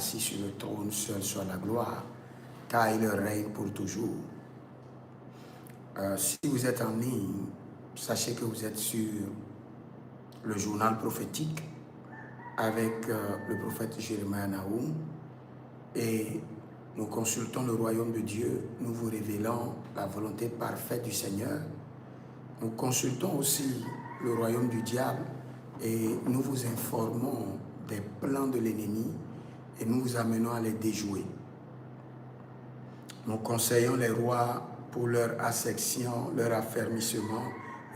assis sur le trône, seul soit la gloire, car il règne pour toujours. Si vous êtes en ligne, sachez que vous êtes sur le journal prophétique avec le prophète Jérémie Naoum, et nous consultons le royaume de Dieu, nous vous révélons la volonté parfaite du Seigneur. Nous consultons aussi le royaume du diable et nous vous informons des plans de l'ennemi et nous vous amenons à les déjouer. Nous conseillons les rois pour leur ascension, leur affermissement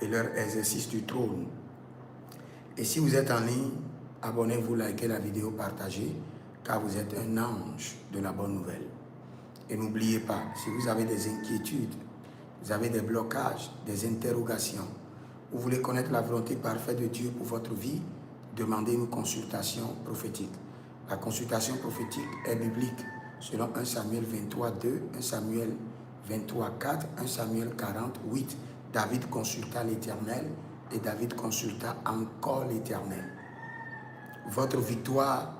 et leur exercice du trône. Et si vous êtes en ligne, abonnez-vous, likez la vidéo, partagez, car vous êtes un ange de la bonne nouvelle. Et n'oubliez pas, si vous avez des inquiétudes, vous avez des blocages, des interrogations, vous voulez connaître la volonté parfaite de Dieu pour votre vie, demandez une consultation prophétique. La consultation prophétique est biblique, selon 1 Samuel 23, 2, 1 Samuel 23, 4, 1 Samuel 40, 8. David consulta l'Éternel et David consulta encore l'Éternel. Votre victoire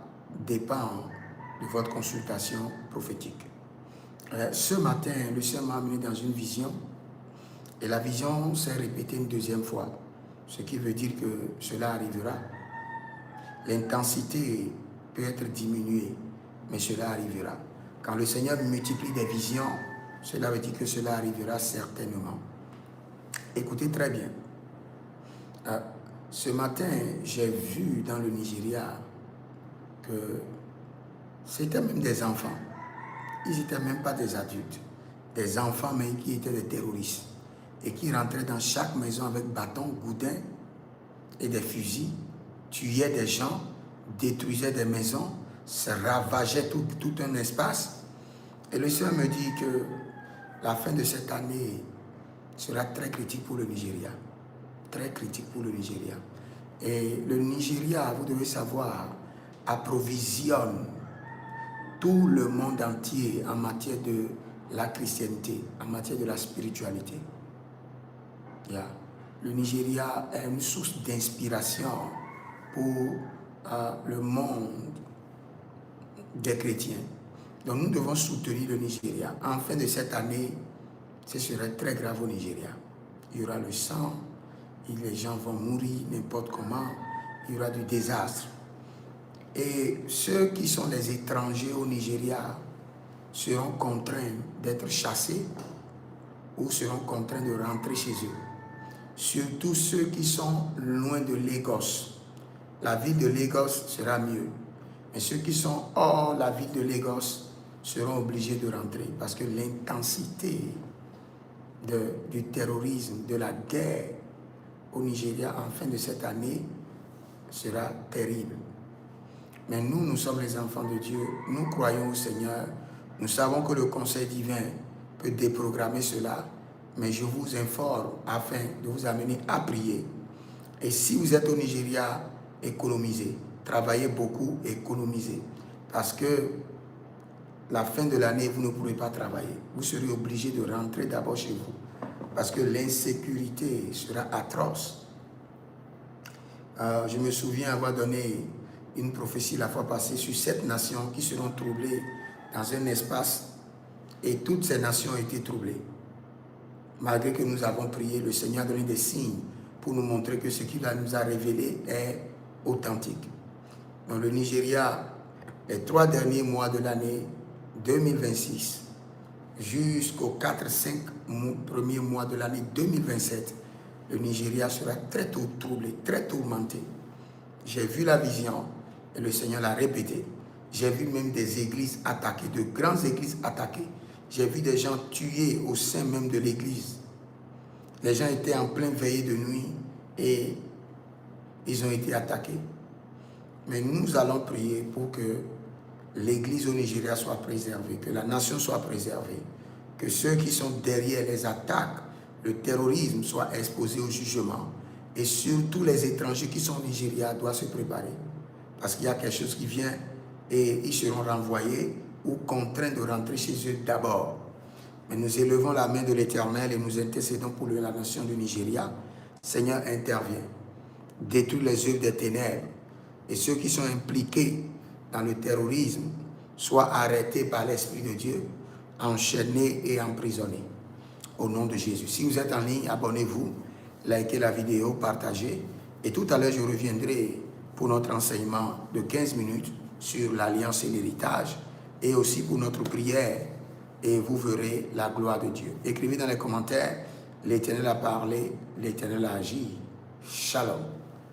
dépend de votre consultation prophétique. Ce matin, le Seigneur m'a amené dans une vision et la vision s'est répétée une deuxième fois, ce qui veut dire que cela arrivera. L'intensité peut être diminuée, mais cela arrivera. Quand le Seigneur multiplie des visions, cela veut dire que cela arrivera certainement. Écoutez très bien. Ce matin, j'ai vu dans le Nigeria que c'était même des enfants. Ils n'étaient même pas des adultes. Des enfants, mais qui étaient des terroristes. Et qui rentraient dans chaque maison avec bâtons, goudins et des fusils, tuaient des gens, détruisaient des maisons, se ravageaient tout un espace. Et le Seigneur me dit que la fin de cette année sera très critique pour le Nigeria. Très critique pour le Nigeria. Et le Nigeria, vous devez savoir, approvisionne tout le monde entier en matière de la chrétienté, en matière de la spiritualité. Le Nigeria est une source d'inspiration pour le monde des chrétiens. Donc nous devons soutenir le Nigeria. En fin de cette année, ce serait très grave au Nigeria. Il y aura le sang, et les gens vont mourir n'importe comment, il y aura du désastre. Et ceux qui sont des étrangers au Nigeria seront contraints d'être chassés ou seront contraints de rentrer chez eux. Surtout ceux qui sont loin de Lagos. La ville de Lagos sera mieux. Mais ceux qui sont hors la ville de Lagos seront obligés de rentrer parce que l'intensité du terrorisme, de la guerre au Nigeria en fin de cette année sera terrible. Mais nous sommes les enfants de Dieu, nous croyons au Seigneur, nous savons que le conseil divin peut déprogrammer cela, mais je vous informe afin de vous amener à prier. Et si vous êtes au Nigeria, économisez, travaillez beaucoup, économisez, parce que la fin de l'année, vous ne pourrez pas travailler. Vous serez obligé de rentrer d'abord chez vous, parce que l'insécurité sera atroce. Je me souviens avoir donné une prophétie la fois passée sur 7 nations qui seront troublées dans un espace et toutes ces nations ont été troublées. Malgré que nous avons prié, le Seigneur a donné des signes pour nous montrer que ce qu'il nous a révélé est authentique. Dans le Nigeria, les 3 derniers mois de l'année 2026 jusqu'aux 4-5 premiers mois de l'année 2027, le Nigeria sera très tôt troublé, très tourmenté. J'ai vu la vision et le Seigneur l'a répété. J'ai vu même des églises attaquées, de grandes églises attaquées. J'ai vu des gens tués au sein même de l'église. Les gens étaient en pleine veillée de nuit et ils ont été attaqués. Mais nous allons prier pour que l'église au Nigeria soit préservée, que la nation soit préservée, que ceux qui sont derrière les attaques, le terrorisme, soient exposés au jugement. Et surtout les étrangers qui sont au Nigeria doivent se préparer. Parce qu'il y a quelque chose qui vient et ils seront renvoyés ou contraints de rentrer chez eux d'abord. Mais nous élevons la main de l'Éternel et nous intercédons pour la nation du Nigeria. Seigneur, intervient. Détruis les œuvres des ténèbres et ceux qui sont impliqués dans le terrorisme, soient arrêtés par l'Esprit de Dieu, enchaînés et emprisonnés. Au nom de Jésus. Si vous êtes en ligne, abonnez-vous, likez la vidéo, partagez. Et tout à l'heure, je reviendrai pour notre enseignement de 15 minutes sur l'alliance et l'héritage et aussi pour notre prière. Et vous verrez la gloire de Dieu. Écrivez dans les commentaires, l'Éternel a parlé, l'Éternel a agi. Shalom.